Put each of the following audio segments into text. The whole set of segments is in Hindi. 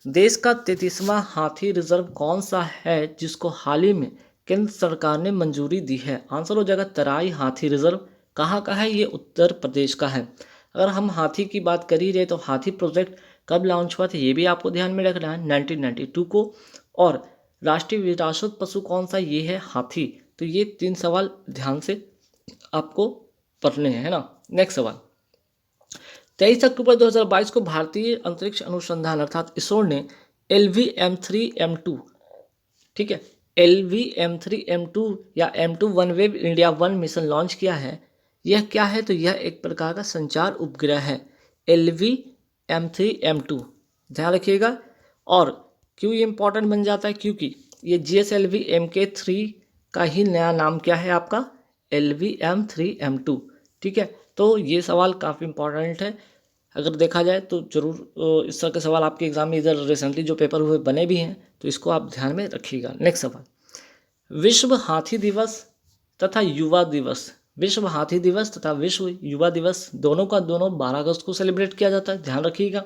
देश का 33वां हाथी रिजर्व कौन सा है जिसको हाल ही में केंद्र सरकार ने मंजूरी दी है? आंसर हो जाएगा तराई हाथी रिजर्व। कहाँ का है ये? उत्तर प्रदेश का है। अगर हम हाथी की बात कर ही रहे तो हाथी प्रोजेक्ट कब लॉन्च हुआ था ये भी आपको ध्यान में रखना है, 1992 को। और राष्ट्रीय विरासत पशु कौन सा? ये है हाथी। तो ये 3 सवाल ध्यान से आपको पढ़ने हैं, है ना। नेक्स्ट सवाल, 23 अक्टूबर 2022 को भारतीय अंतरिक्ष अनुसंधान अर्थात इसरो ने LV-M3M2, ठीक है, LV-M3M2 या M2 वनवेव इंडिया 1 मिशन लॉन्च किया है। यह क्या है? तो यह एक प्रकार का संचार उपग्रह है, LV-M3M2, ध्यान रखिएगा। और क्यों ये इंपॉर्टेंट बन जाता है? क्योंकि ये GSLV MK3 का ही नया नाम क्या है आपका? LV-M3M2, ठीक है। तो ये सवाल काफ़ी इंपॉर्टेंट है, अगर देखा जाए तो जरूर इस तरह के सवाल आपके एग्जाम में इधर रिसेंटली जो पेपर हुए बने भी हैं, तो इसको आप ध्यान में रखिएगा। नेक्स्ट सवाल, विश्व हाथी दिवस तथा युवा दिवस, विश्व हाथी दिवस तथा विश्व युवा दिवस दोनों का दोनों 12 अगस्त को सेलिब्रेट किया जाता है, ध्यान रखिएगा।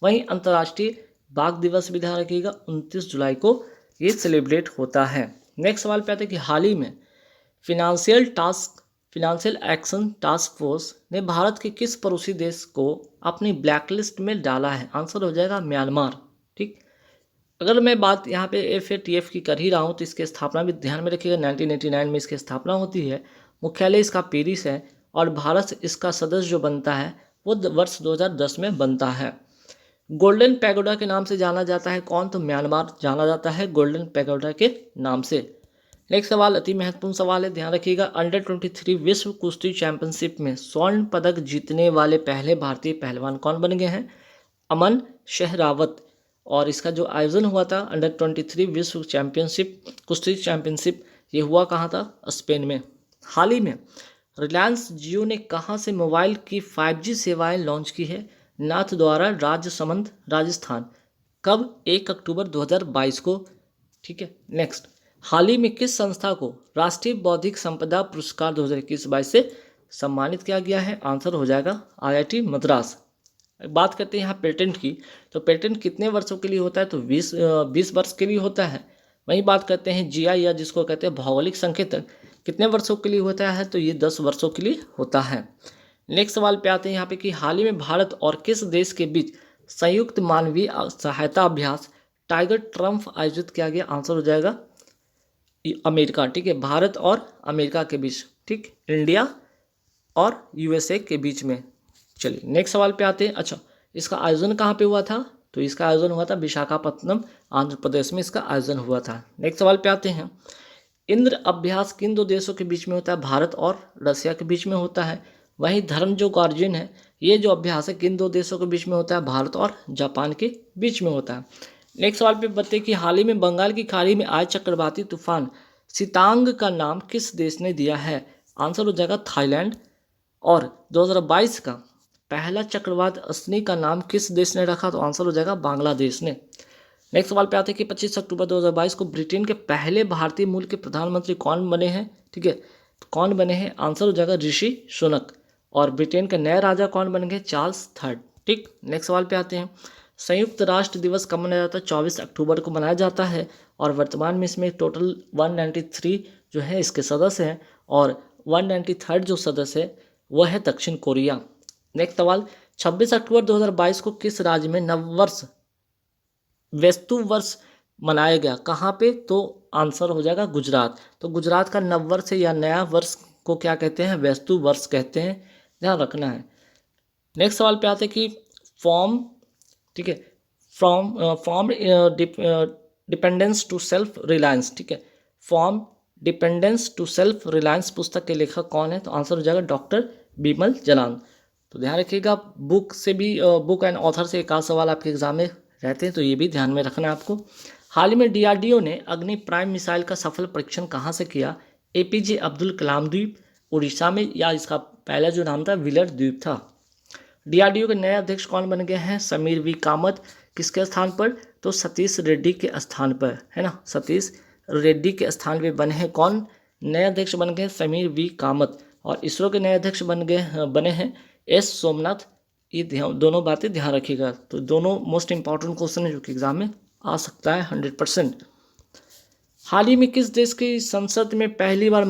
वहीं अंतर्राष्ट्रीय बाघ दिवस भी ध्यान रखिएगा, 29 जुलाई को ये सेलिब्रेट होता है। नेक्स्ट सवाल पे आते हैं कि हाल ही में फिनेंशियल एक्शन टास्क फोर्स ने भारत के किस पड़ोसी देश को अपनी ब्लैकलिस्ट में डाला है? आंसर हो जाएगा म्यांमार, ठीक। अगर मैं बात यहाँ पे FATF की कर ही रहा हूँ तो इसकी स्थापना भी ध्यान में रखिएगा, 1989 में इसकी स्थापना होती है। मुख्यालय इसका पेरिस है और भारत से इसका सदस्य जो बनता है वो वर्ष 2010 में बनता है। गोल्डन पैगोडा के नाम से जाना जाता है कौन? तो म्यांमार जाना जाता है गोल्डन पैगोडा के नाम से। नेक्स्ट सवाल अति महत्वपूर्ण सवाल है, ध्यान रखिएगा। अंडर-23 विश्व कुश्ती चैंपियनशिप में स्वर्ण पदक जीतने वाले पहले भारतीय पहलवान कौन बन गए हैं? अमन शेहरावत। और इसका जो आयोजन हुआ था अंडर-23 विश्व चैंपियनशिप कुश्ती चैंपियनशिप, ये हुआ कहाँ था? स्पेन में। हाल ही में रिलायंस जियो ने कहाँ से मोबाइल की 5G सेवाएं लॉन्च की है? नाथद्वारा, राजसमंद, राजस्थान। कब? 1 अक्टूबर 2022 को, ठीक है। नेक्स्ट, हाल ही में किस संस्था को राष्ट्रीय बौद्धिक संपदा पुरस्कार 2021-22 से सम्मानित किया गया है? आंसर हो जाएगा IIT मद्रास। बात करते हैं यहाँ पेटेंट की, तो पेटेंट कितने वर्षों के लिए होता है? तो 20 वर्ष के लिए होता है। वहीं बात करते हैं GI या जिसको कहते हैं भौगोलिक संकेतक, कितने वर्षों के लिए होता है? तो ये 10 वर्षों के लिए होता है। नेक्स्ट सवाल पे आते हैं यहाँ पे कि हाल ही में भारत और किस देश के बीच संयुक्त मानवीय सहायता अभ्यास टाइगर ट्रम्प आयोजित किया गया? आंसर हो जाएगा अमेरिका, ठीक है। भारत और अमेरिका के बीच, ठीक, इंडिया और USA के बीच में। चलिए नेक्स्ट सवाल पे आते हैं। अच्छा, इसका आयोजन कहाँ पे हुआ था? तो इसका आयोजन हुआ था विशाखापत्तनम, आंध्र प्रदेश में इसका आयोजन हुआ था। नेक्स्ट सवाल पे आते हैं, इंद्र अभ्यास किन 2 देशों के बीच में होता है? भारत और रसिया के बीच में होता है। वहीं धर्म जो गार्जियन है, ये जो अभ्यास है किन 2 देशों के बीच में होता है? भारत और जापान के बीच में होता है। नेक्स्ट सवाल पे बताइए कि हाल ही में बंगाल की खाड़ी में आए चक्रवाती तूफान सितांग का नाम किस देश ने दिया है? आंसर हो जाएगा थाईलैंड। और 2022 का पहला चक्रवात असनी का नाम किस देश ने रखा? तो आंसर हो जाएगा बांग्लादेश ने। नेक्स्ट सवाल पे आते हैं कि 25 अक्टूबर 2022 को ब्रिटेन के पहले भारतीय मूल के प्रधानमंत्री कौन बने हैं? ठीक है, तो कौन बने हैं? आंसर हो जाएगा ऋषि सुनक। और ब्रिटेन के नए राजा कौन बन गए? चार्ल्स थर्ड, ठीक। नेक्स्ट सवाल पे आते हैं, संयुक्त राष्ट्र दिवस कब मनाया जाता है? 24 अक्टूबर को मनाया जाता है। और वर्तमान में इसमें टोटल 193 जो है इसके सदस्य हैं, और 193 जो सदस्य है वह है दक्षिण कोरिया। नेक्स्ट सवाल, 26 अक्टूबर 2022 को किस राज्य में नववर्ष वेस्तु वर्ष मनाया गया? कहाँ पे? तो आंसर हो जाएगा गुजरात। तो गुजरात का नववर्ष या नया वर्ष को क्या कहते हैं? वेस्तु वर्ष कहते हैं, ध्यान रखना है। नेक्स्ट सवाल पे आते हैं कि फॉर्म, ठीक है, form dependence to self reliance, ठीक है, form dependence to self reliance पुस्तक के लेखक कौन है? तो आंसर हो जाएगा डॉक्टर बिमल जलान। तो ध्यान रखिएगा, बुक से भी बुक एंड ऑथर से एक आध सवाल आपके एग्जाम में रहते हैं, तो ये भी ध्यान में रखना है आपको। हाल ही में DRDO ने अग्नि प्राइम मिसाइल का सफल परीक्षण कहाँ से किया? APJ अब्दुल कलाम द्वीप, उड़ीसा में, या इसका पहला जो नाम था विलर द्वीप था। DRDO के नए अध्यक्ष कौन बन गए हैं? समीर V कामत। किसके स्थान पर? तो सतीश रेड्डी के स्थान पर, है ना, सतीश रेड्डी के स्थान पे बने हैं कौन? नए अध्यक्ष बन गए समीर V कामत। और इसरो के नए अध्यक्ष बने हैं S सोमनाथ। ये दोनों बातें ध्यान रखिएगा। तो दोनों मोस्ट इंपॉर्टेंट क्वेश्चन है जो कि एग्जाम में आ सकता है 100%। हाल ही में किस देश की संसद में पहली बार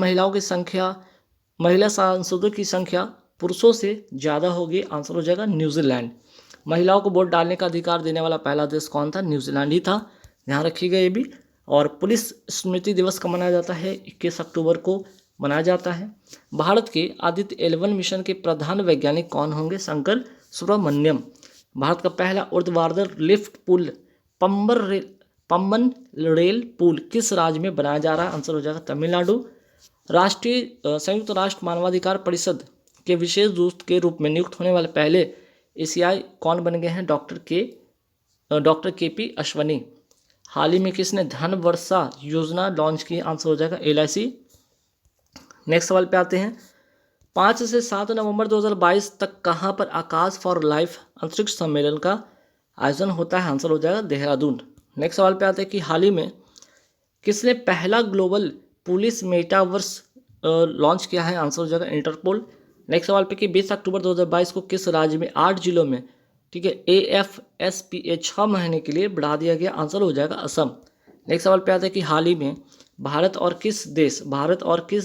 महिला सांसदों की संख्या पुरुषों से ज़्यादा होगी? आंसर हो जाएगा न्यूजीलैंड। महिलाओं को वोट डालने का अधिकार देने वाला पहला देश कौन था? न्यूजीलैंड ही था, ध्यान रखिएगा ये भी। और पुलिस स्मृति दिवस कब मनाया जाता है? 21 अक्टूबर को मनाया जाता है। भारत के आदित्य 11 मिशन के प्रधान वैज्ञानिक कौन होंगे? शंकर सुब्रमण्यम। भारत का पहला ऊर्ध्वाधर लिफ्ट पुल पम्बन रेल पुल किस राज्य में बनाया जा रहा है? आंसर हो जाएगा तमिलनाडु। संयुक्त राष्ट्र मानवाधिकार परिषद के विशेष दूत के रूप में नियुक्त होने वाले पहले एशियाई कौन बन गए हैं? डॉक्टर के पी अश्वनी। हाल ही में किसने धन वर्षा योजना लॉन्च की? आंसर हो जाएगा LIC। नेक्स्ट सवाल पे आते हैं। 5 से 7 नवंबर 2022 तक कहाँ पर आकाश फॉर लाइफ अंतरिक्ष सम्मेलन का आयोजन होता है? आंसर हो जाएगा देहरादून। नेक्स्ट सवाल पे आते हैं कि हाल ही में किसने पहला ग्लोबल पुलिस मेटावर्स लॉन्च किया है? आंसर हो जाएगा इंटरपोल। नेक्स्ट सवाल पे कि 20 अक्टूबर 2022 को किस राज्य में 8 जिलों में AFSPA 6 महीने के लिए बढ़ा दिया गया? आंसर हो जाएगा असम। नेक्स्ट सवाल पे आता है कि हाल ही में भारत और किस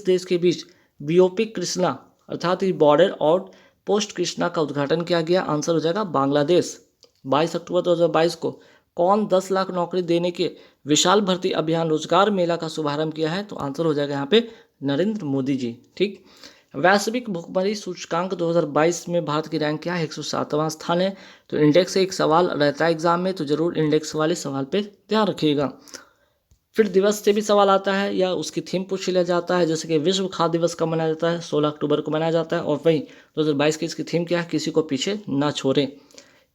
देश के बीच BOP कृष्णा अर्थात बॉर्डर आउट पोस्ट कृष्णा का उद्घाटन किया गया? आंसर हो जाएगा बांग्लादेश। 22 अक्टूबर 2022 को कौन 10 लाख नौकरी देने के विशाल भर्ती अभियान रोजगार मेला का शुभारंभ किया है? तो आंसर हो जाएगा यहाँ पे नरेंद्र मोदी जी। ठीक। वैश्विक भुखमरी सूचकांक 2022 में भारत की रैंक क्या है? 107वां स्थान है। तो इंडेक्स से एक सवाल रहता है एग्जाम में, तो जरूर इंडेक्स वाले सवाल पे ध्यान रखिएगा। फिर दिवस से भी सवाल आता है या उसकी थीम पूछ लिया जाता है, जैसे कि विश्व खाद्य दिवस कब मनाया जाता है? 16 अक्टूबर को मनाया जाता है। और वहीं 2022 की इसकी थीम क्या है? किसी को पीछे ना छोड़े।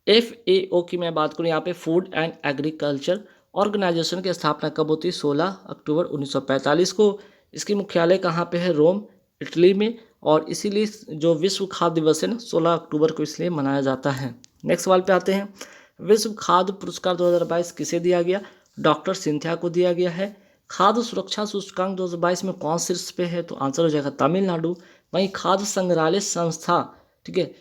FAO की मैं बात करूँ यहाँ पे फूड एंड एग्रीकल्चर ऑर्गेनाइजेशन की स्थापना कब होती है? 16 अक्टूबर 1945 को। इसकी मुख्यालय कहाँ पे है? रोम, इटली में। और इसीलिए जो विश्व खाद्य दिवस है ना 16 अक्टूबर को इसलिए मनाया जाता है। नेक्स्ट सवाल पे आते हैं। विश्व खाद्य पुरस्कार 2022 किसे दिया गया? डॉक्टर सिंथिया को दिया गया है। खाद्य सुरक्षा सूचकांक 2022 में कौन शीर्ष पे है? तो आंसर हो जाएगा तमिलनाडु। वहीं खाद्य संग्रहालय संस्था, ठीक है,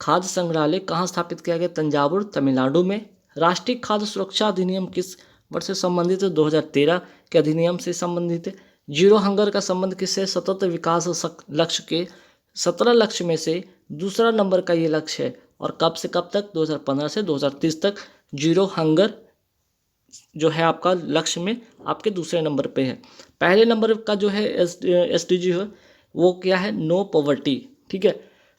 खाद्य संग्रहालय कहाँ स्थापित किया गया? तंजावुर, तमिलनाडु में। राष्ट्रीय खाद्य सुरक्षा अधिनियम किस वर्ष से संबंधित है? 2013 के अधिनियम से संबंधित है। जीरो हंगर का संबंध किससे? सतत विकास लक्ष्य के 17 लक्ष्य में से दूसरा नंबर का ये लक्ष्य है। और कब से कब तक? 2015 से 2030 तक जीरो हंगर जो है आपका लक्ष्य में आपके दूसरे नंबर पे है। पहले नंबर का जो है SDG है वो क्या है? No poverty. ठीक है,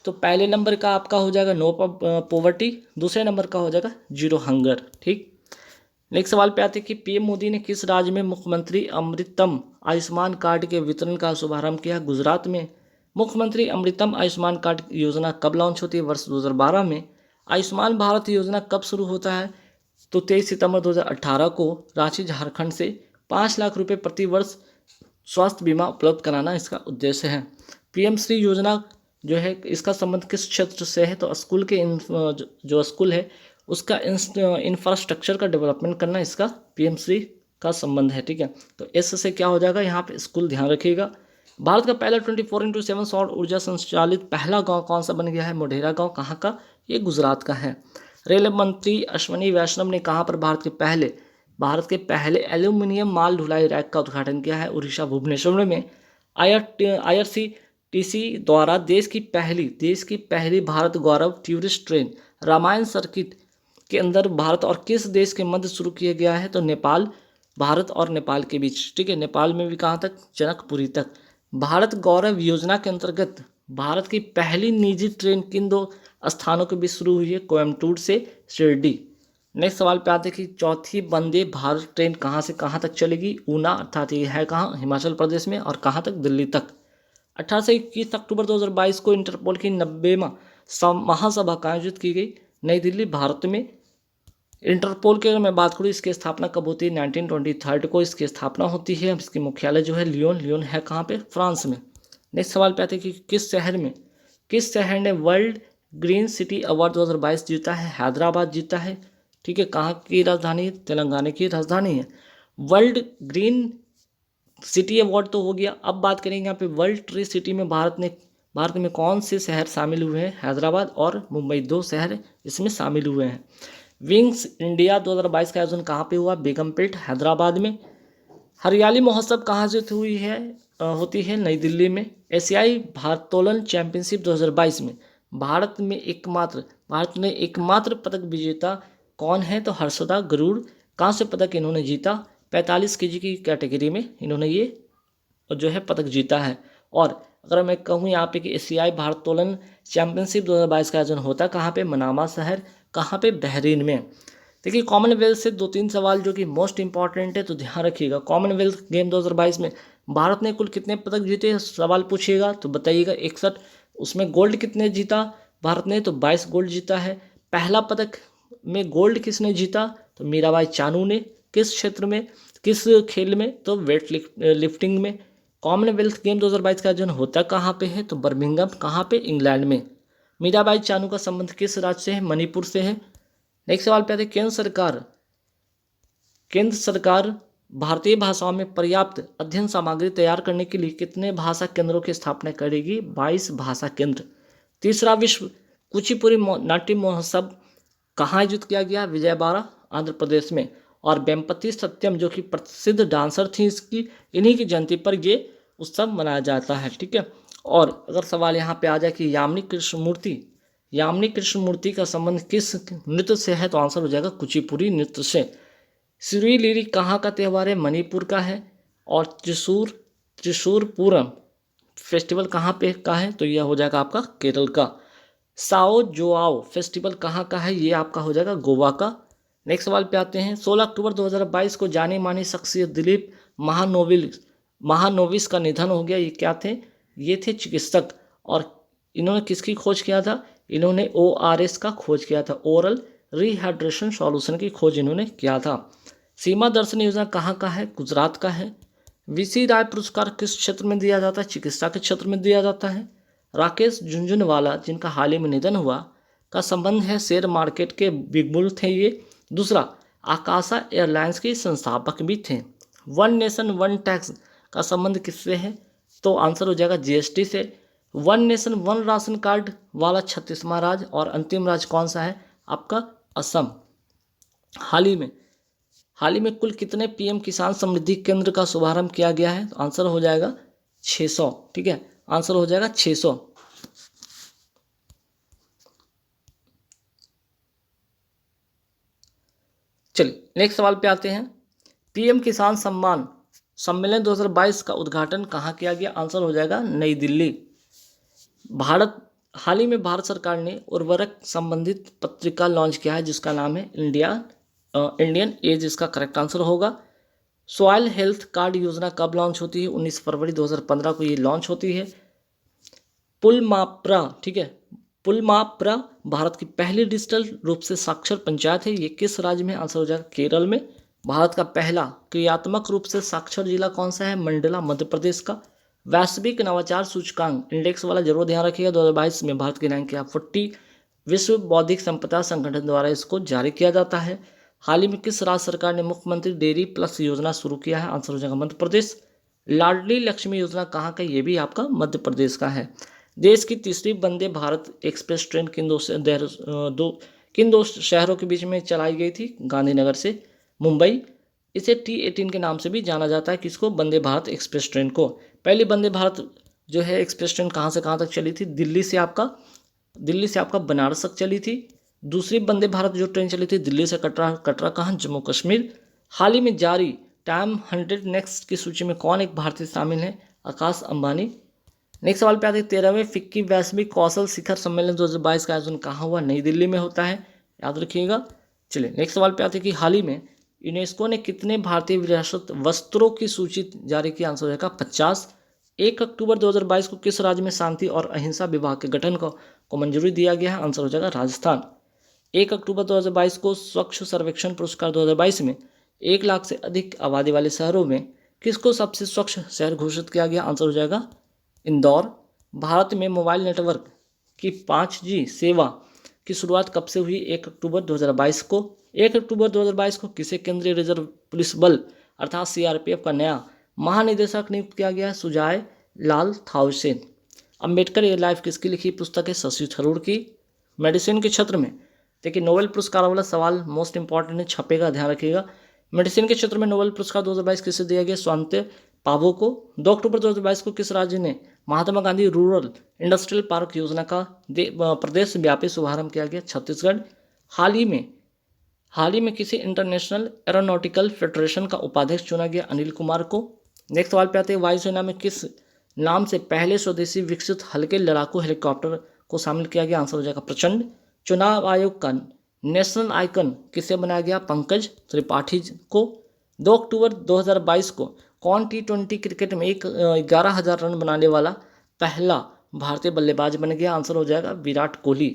तो पहले नंबर का आपका हो जाएगा नो पॉवर्टी, दूसरे नंबर का हो जाएगा जीरो हंगर। ठीक। नेक्स्ट सवाल पे आते हैं कि PM मोदी ने किस राज्य में मुख्यमंत्री अमृतम आयुष्मान कार्ड के वितरण का शुभारंभ किया? गुजरात में। मुख्यमंत्री अमृतम आयुष्मान कार्ड योजना कब लॉन्च होती है? वर्ष 2012 में। आयुष्मान भारत योजना कब शुरू होता है? तो 23 सितंबर 2018 को। रांची झारखंड से 5 लाख रुपए प्रति वर्ष स्वास्थ्य बीमा उपलब्ध कराना इसका उद्देश्य है। PM श्री योजना जो है इसका संबंध किस क्षेत्र से है? तो स्कूल के जो स्कूल है उसका इंफ्रास्ट्रक्चर का डेवलपमेंट करना इसका PM श्री का संबंध है। ठीक है, तो S से क्या हो जाएगा यहाँ पे? स्कूल, ध्यान रखिएगा। भारत का पहला 24x7 सौर ऊर्जा संचालित पहला गांव कौन सा बन गया है? मोढेरा गांव। कहाँ का? ये गुजरात का है। रेल मंत्री अश्वनी वैष्णव ने कहाँ पर भारत के पहले एल्यूमिनियम माल ढुलाई रैक का उद्घाटन किया है? उड़ीसा, भुवनेश्वर में। IRCTC द्वारा देश की पहली भारत गौरव टूरिस्ट ट्रेन रामायण सर्किट के अंदर भारत और किस देश के मध्य शुरू किया गया है? तो नेपाल, भारत और नेपाल के बीच। ठीक है, नेपाल में भी कहाँ तक? जनकपुरी तक। भारत गौरव योजना के अंतर्गत भारत की पहली निजी ट्रेन किन 2 स्थानों के बीच शुरू हुई है? कोयम्बटूर से शिरडी। नेक्स्ट सवाल पे आते हैं कि चौथी वंदे भारत ट्रेन कहाँ से कहाँ तक चलेगी? ऊना, अर्थात ये है कहाँ? हिमाचल प्रदेश में। और कहाँ तक? दिल्ली तक। 18 से 21 अक्टूबर 2022 को इंटरपोल की 90वां महासभा का आयोजित की गई नई दिल्ली, भारत में। इंटरपोल की अगर मैं बात करूँ इसकी स्थापना कब होती है? 1923 को इसकी स्थापना होती है। इसकी मुख्यालय जो है लियोन है कहाँ पे? फ्रांस में। नेक्स्ट सवाल पे आते हैं कि किस शहर ने वर्ल्ड ग्रीन सिटी अवार्ड 2022 जीता है? हैदराबाद जीता है। ठीक है, कहाँ की राजधानी है? तेलंगाना की राजधानी है। वर्ल्ड ग्रीन सिटी अवार्ड तो हो गया। अब बात करेंगे यहाँ पे वर्ल्ड ट्री सिटी में भारत ने भारत में कौन से शहर शामिल हुए हैं? हैदराबाद और मुंबई, 2 शहर इसमें शामिल हुए हैं। विंग्स इंडिया 2022 का आयोजन कहाँ पे हुआ? बेगमपेट, हैदराबाद में। हरियाली महोत्सव कहाँ से हुई है? होती है नई दिल्ली में। एशियाई भारोत्तोलन चैंपियनशिप 2022 में भारत में एकमात्र पदक विजेता कौन है? तो हर्षदा गरुड़ कांस्य पदक इन्होंने जीता। 45 केजी की कैटेगरी में इन्होंने ये जो है पदक जीता है। और अगर मैं कहूँ यहाँ पे कि एशियाई भारोत्तोलन चैंपियनशिप 2022 का आयोजन होता कहाँ पे? मनामा शहर, कहाँ पे? बहरीन में। देखिए कॉमनवेल्थ से 2-3 सवाल जो कि मोस्ट इंपॉर्टेंट है, तो ध्यान रखिएगा। कॉमनवेल्थ गेम 2022 में भारत ने कुल कितने पदक जीते? सवाल पूछिएगा तो बताइएगा 61। उसमें गोल्ड कितने जीता भारत ने? तो 22 गोल्ड जीता है। पहला पदक में गोल्ड किसने जीता? तो मीराबाई चानू ने। किस क्षेत्र में, किस खेल में? तो वेट लिफ्टिंग में। कॉमनवेल्थ गेम 2022 का आयोजन होता कहाँ पे है? तो बर्मिंघम, कहाँ पे? इंग्लैंड में। मीराबाई चानू का संबंध किस राज्य से है? मणिपुर से है। नेक्स्ट सवाल पे आते हैं, केंद्र सरकार भारतीय भाषाओं में पर्याप्त अध्ययन सामग्री तैयार करने के लिए कितने भाषा केंद्रों की स्थापना करेगी? 22 भाषा केंद्र। तीसरा विश्व कुचिपुड़ी नाट्य महोत्सव कहाँ आयोजित किया गया? विजयवाड़ा, आंध्र प्रदेश में। और वेम्पति सत्यम जो कि प्रसिद्ध डांसर थी, इन्हीं की जयंती पर ये उत्सव मनाया जाता है। ठीक है। और अगर सवाल यहाँ पे आ जाए कि यामिनी कृष्णमूर्ति का संबंध किस नृत्य से है? तो आंसर हो जाएगा कुचिपुड़ी नृत्य से। सिरुलिरी कहाँ का त्यौहार है? मणिपुर का है। और त्रिशूरपूरम फेस्टिवल कहाँ पे का है? तो यह हो जाएगा आपका केरल का। साओ जोआओ फेस्टिवल कहाँ का है? ये आपका हो जाएगा गोवा का। नेक्स्ट सवाल पे आते हैं, 16 अक्टूबर 2022 को जाने मानी शख्सियत दिलीप महानोविस का निधन हो गया। ये क्या थे? ये थे चिकित्सक। और इन्होंने किसकी खोज किया था? इन्होंने ORS का खोज किया था, ओरल रिहाइड्रेशन सॉल्यूशन की खोज इन्होंने किया था। सीमा दर्शन योजना कहाँ का है? गुजरात का है। VC राय पुरस्कार किस क्षेत्र में दिया जाता है? चिकित्सा के क्षेत्र में दिया जाता है। राकेश झुनझुनवाला जिनका हाल ही में निधन हुआ का संबंध है शेयर मार्केट के बिग बुल थे ये। दूसरा, आकाशा एयरलाइंस के संस्थापक भी थे। वन नेशन वन टैक्स का संबंध किससे है? तो आंसर हो जाएगा GST से। One nation one ration card वाला 36वां राज्य और अंतिम राज्य कौन सा है? आपका असम। हाल ही में कुल कितने PM किसान समृद्धि केंद्र का शुभारंभ किया गया है? तो आंसर हो जाएगा 600। ठीक है, आंसर हो जाएगा 600। चलिए नेक्स्ट सवाल पे आते हैं, PM किसान सम्मान सम्मेलन 2022 का उद्घाटन कहाँ किया गया? आंसर हो जाएगा नई दिल्ली। हाल ही में भारत सरकार ने उर्वरक संबंधित पत्रिका लॉन्च किया है जिसका नाम है इंडियन एज, इसका करेक्ट आंसर होगा। सॉइल हेल्थ कार्ड योजना कब लॉन्च होती है? 19 फरवरी 2015 को ये लॉन्च होती है। पुलमाप्रा, ठीक है, पुलमाप्रा भारत की पहली डिजिटल रूप से साक्षर पंचायत है। ये किस राज्य में? आंसर हो जाएगा केरल में। भारत का पहला क्रियात्मक रूप से साक्षर जिला कौन सा है? मंडला, मध्य प्रदेश का। वैश्विक नवाचार सूचकांक इंडेक्स वाला जरूर ध्यान रखिएगा, 2022 में भारत की रैंक किया 40। विश्व बौद्धिक संपदा संगठन द्वारा इसको जारी किया जाता है। हाल ही में किस राज्य सरकार ने मुख्यमंत्री डेयरी प्लस योजना शुरू किया है? आंसर हो जाएगा मध्य प्रदेश। लाडली लक्ष्मी योजना कहाँ का? ये भी आपका मध्य प्रदेश का है। देश की तीसरी वंदे भारत एक्सप्रेस ट्रेन किन दो शहरों के बीच में चलाई गई थी? गांधीनगर से मुंबई। इसे T18 के नाम से भी जाना जाता है। किसको? वंदे भारत एक्सप्रेस ट्रेन को। पहली वंदे भारत जो है एक्सप्रेस ट्रेन कहाँ से कहाँ तक चली थी? दिल्ली से आपका बनारस तक चली थी। दूसरी वंदे भारत जो ट्रेन चली थी दिल्ली से कटरा, कहाँ? जम्मू कश्मीर। हाल ही में जारी टाइम 100 नेक्स्ट की सूची में कौन एक भारतीय शामिल है? आकाश अंबानी। नेक्स्ट सवाल पे आते हैं, 13वें फिक्की वैश्विक कौशल शिखर सम्मेलन 2022 का आयोजन कहाँ हुआ? नई दिल्ली में होता है, याद रखिएगा। चलिए नेक्स्ट सवाल पे आते हैं कि हाल ही में यूनेस्को ने कितने भारतीय विरासत वस्त्रों की सूची जारी की? आंसर हो जाएगा 50। 1 अक्टूबर 2022 को किस राज्य में शांति और अहिंसा विभाग के गठन को मंजूरी दिया गया है? आंसर हो जाएगा राजस्थान। 1 अक्टूबर 2022 को स्वच्छ सर्वेक्षण पुरस्कार 2022 में 1 लाख से अधिक आबादी वाले शहरों में किसको सबसे स्वच्छ शहर घोषित किया गया? आंसर हो जाएगा इंदौर। भारत में मोबाइल नेटवर्क की 5G सेवा की शुरुआत कब से हुई? 1 अक्टूबर 2022 को। 1 अक्टूबर 2022 को किसे केंद्रीय रिजर्व पुलिस बल अर्थात CRPF का नया महानिदेशक नियुक्त किया गया? सुजाय लाल थाउसेन। अम्बेडकर ए लाइफ किसकी लिखी पुस्तक है? शशि थरूर की। मेडिसिन के क्षेत्र में देखिए नोबेल पुरस्कार वाला सवाल मोस्ट इंपॉर्टेंट है, छपेगा, ध्यान रखिएगा। मेडिसिन के क्षेत्र में नोबेल पुरस्कार 2022 किसे दिया गया? स्वांते पावो को। 2 अक्टूबर 2022 को किस राज्य ने Mahatma Gandhi rural industrial park योजना का प्रदेश व्यापी शुभारंभ किया गया? छत्तीसगढ़। हाल ही में किसी इंटरनेशनल एरोनॉटिकल फेडरेशन का उपाध्यक्ष चुना गया? अनिल कुमार को। नेक्स्ट सवाल पे आते हैं, वायुसेना में किस नाम से पहले स्वदेशी विकसित हल्के लड़ाकू हेलीकॉप्टर को शामिल किया गया? आंसर हो जाएगा प्रचंड। चुनाव आयोग का नेशनल आइकन किसे बनाया गया? पंकज त्रिपाठी को। 2 अक्टूबर 2022 को कौन T20 क्रिकेट में 11,000 रन बनाने वाला पहला भारतीय बल्लेबाज बन गया? आंसर हो जाएगा विराट कोहली।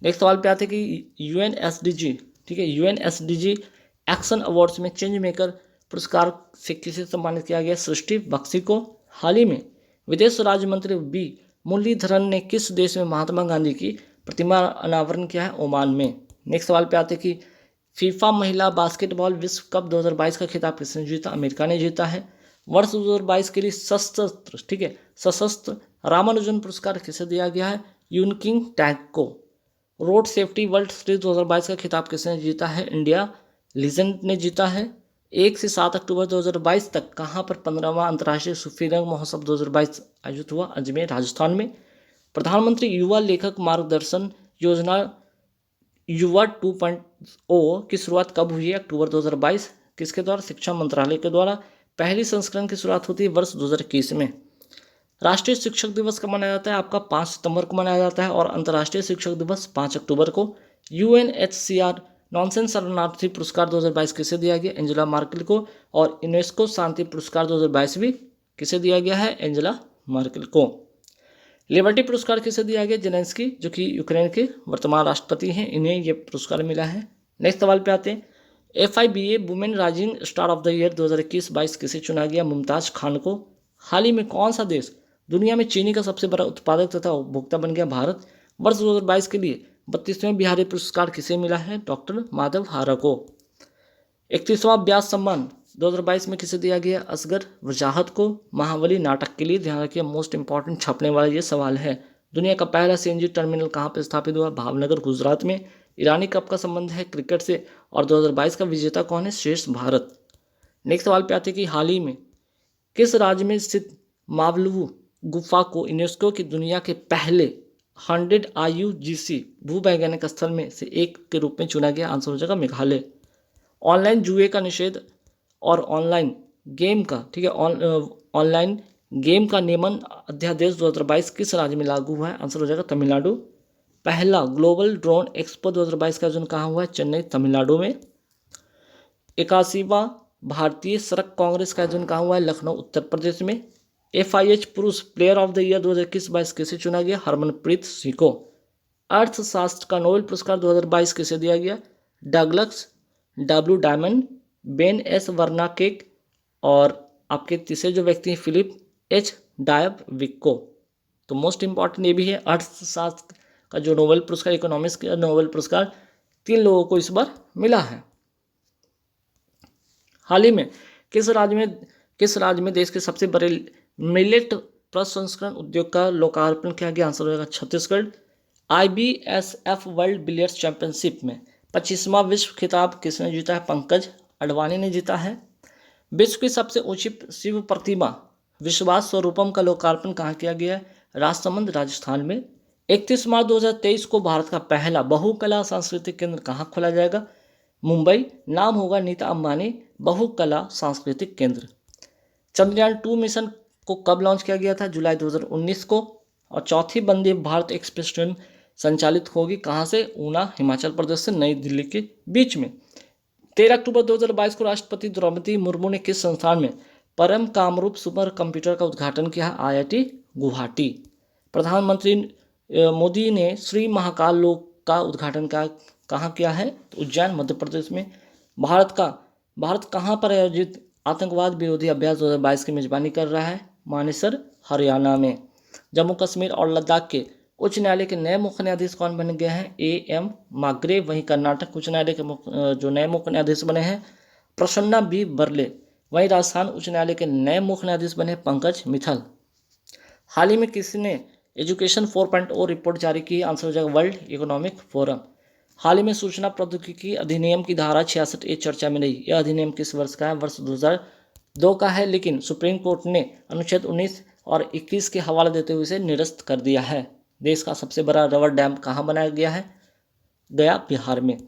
नेक्स्ट सवाल पे आते हैं कि UNSDG, ठीक है, UNSDG एक्शन अवार्ड्स में चेंज मेकर पुरस्कार से किसे सम्मानित किया गया? सृष्टि बख्शी को। हाल ही में विदेश राज्य मंत्री बी मुरलीधरन ने किस देश में महात्मा गांधी की प्रतिमा अनावरण किया है? ओमान में। नेक्स्ट सवाल पे आते हैं कि फीफा महिला बास्केटबॉल विश्व कप 2022 का खिताब किसने जीता? अमेरिका ने जीता है। वर्ष 2022 के लिए सशस्त्र, ठीक है, सशस्त्र रामानुजन पुरस्कार किसे दिया गया है? यूनकिंग टैग को। रोड सेफ्टी वर्ल्ड सीरीज 2022 का खिताब किसने जीता है? इंडिया लीजेंड ने जीता है। 1 से 7 अक्टूबर 2022 तक कहाँ पर 15वां अंतर्राष्ट्रीय सूफी रंग महोत्सव 2022 आयोजित हुआ? अजमेर राजस्थान में। प्रधानमंत्री युवा लेखक मार्गदर्शन योजना युवा 2.0 की शुरुआत कब हुई है? अक्टूबर 2022। किसके द्वारा? शिक्षा मंत्रालय के द्वारा। पहली संस्करण की शुरुआत होती है वर्ष 2021 में। राष्ट्रीय शिक्षक दिवस कब मनाया जाता है? आपका 5 सितंबर को मनाया जाता है। और अंतर्राष्ट्रीय शिक्षक दिवस 5 अक्टूबर को। UNHCR नॉनसेंस शरणार्थी पुरस्कार 2022 किसे दिया गया? एंजेला मार्केल को। और यूनेस्को शांति पुरस्कार 2022 भी किसे दिया गया है? एंजेला मार्केल को। लिबर्टी पुरस्कार किसे दिया गया? जेलेंस्की, जो कि यूक्रेन के वर्तमान राष्ट्रपति हैं, इन्हें ये पुरस्कार मिला है। नेक्स्ट सवाल पे आते हैं, FIBA women rising star of the year 2021-22 किसे चुना गया? मुमताज खान को। हाल ही में कौन सा देश दुनिया में चीनी का सबसे बड़ा उत्पादक तथा उपभोक्ता बन गया? भारत। वर्ष 2022 के लिए 32वें बिहारी पुरस्कार किसे मिला है? डॉक्टर माधव हारा को। 31वां व्यास सम्मान 2022 में किसे दिया गया? असगर वजाहत को। महाबली नाटक के लिए, ध्यान रखिए मोस्ट इंपॉर्टेंट छपने वाला ये सवाल है, दुनिया का पहला CNG टर्मिनल कहाँ पर स्थापित हुआ? भावनगर गुजरात में। ईरानी कप का संबंध है क्रिकेट से। और 2022 का विजेता कौन है? शेष भारत। नेक्स्ट सवाल पे आते हैं कि हाल ही में किस राज्य में स्थित मावलू गुफा को यूनेस्को की दुनिया के पहले 100 IUCN भूवैज्ञानिक स्थल में से एक के रूप में चुना गया? आंसर हो जाएगा मेघालय। ऑनलाइन जुए का निषेध और ऑनलाइन गेम का, ठीक है, ऑनलाइन गेम का नियमन अध्यादेश 2022 किस राज्य में लागू हुआ है? आंसर हो जाएगा तमिलनाडु। पहला ग्लोबल ड्रोन एक्सपो 2022 का आयोजन कहाँ हुआ है? चेन्नई तमिलनाडु में। 81वां भारतीय सड़क कांग्रेस का आयोजन कहाँ हुआ है? लखनऊ उत्तर प्रदेश में। FIH पुरुष प्लेयर ऑफ द ईयर 2021-22 किसे चुना गया? हरमनप्रीत सिंह को। अर्थशास्त्र का नोबेल पुरस्कार 2022 किसे दिया गया? Douglas W diamond, Ben S वर्नाकेक और आपके तीसरे जो व्यक्ति हैं फिलिप H डायबविक को। तो मोस्ट इंपॉर्टेंट ये भी है, अर्थशास्त्र का जो नोबेल पुरस्कार, इकोनॉमिक्स का नोबेल पुरस्कार 3 लोगों को इस बार मिला है। हाल ही में किस राज्य में देश के सबसे बड़े मिलेट प्रसंस्करण उद्योग का लोकार्पण किया गया? आंसर होगा Chhattisgarh. IBSF world billiards championship में 25वां विश्व खिताब किसने जीता है? पंकज अडवाणी ने जीता है। विश्व की सबसे ऊंची शिव प्रतिमा विश्वास स्वरूपम का लोकार्पण कहाँ किया गया है? राजसमंद राजस्थान में। 31 मार्च 2023 को भारत का पहला बहुकला सांस्कृतिक केंद्र कहाँ खोला जाएगा? मुंबई। नाम होगा नीता अंबानी बहुकला सांस्कृतिक केंद्र। चंद्रयान 2 मिशन को कब लॉन्च किया गया था? जुलाई 2019 को। और चौथी वंदे भारत एक्सप्रेस ट्रेन संचालित होगी कहाँ से? ऊना हिमाचल प्रदेश से नई दिल्ली के बीच में। 13 अक्टूबर 2022 को राष्ट्रपति द्रौपदी मुर्मू ने किस संस्थान में परम कामरूप सुपर कंप्यूटर का उद्घाटन किया? IIT गुवाहाटी। प्रधानमंत्री मोदी ने श्री महाकाल लोक का उद्घाटन कहाँ किया है? तो उज्जैन मध्य प्रदेश में। भारत कहाँ पर आयोजित आतंकवाद विरोधी अभ्यास 2022 की मेजबानी कर रहा है? मानेसर हरियाणा में। जम्मू कश्मीर और लद्दाख के उच्च न्यायालय के नए मुख्य न्यायाधीश कौन बन गए हैं? AM माग्रे। वहीं कर्नाटक उच्च न्यायालय के जो नए मुख्य न्यायाधीश बने हैं प्रसन्ना B बर्ले। वहीं राजस्थान उच्च न्यायालय के नए मुख्य न्यायाधीश बने पंकज मित्तल। हाल ही में किसने एजुकेशन 4.0 रिपोर्ट जारी की, आंसर हो जाएगा वर्ल्ड इकोनॉमिक फोरम। हाल ही में सूचना प्रौद्योगिकी अधिनियम की धारा 66 चर्चा में रही। यह अधिनियम किस वर्ष का है? वर्ष 2002 का है, लेकिन सुप्रीम कोर्ट ने अनुच्छेद 19 और 21 के हवाले देते हुए इसे निरस्त कर दिया है। देश का सबसे बड़ा रबर डैम कहाँ बनाया गया है? गया, बिहार में।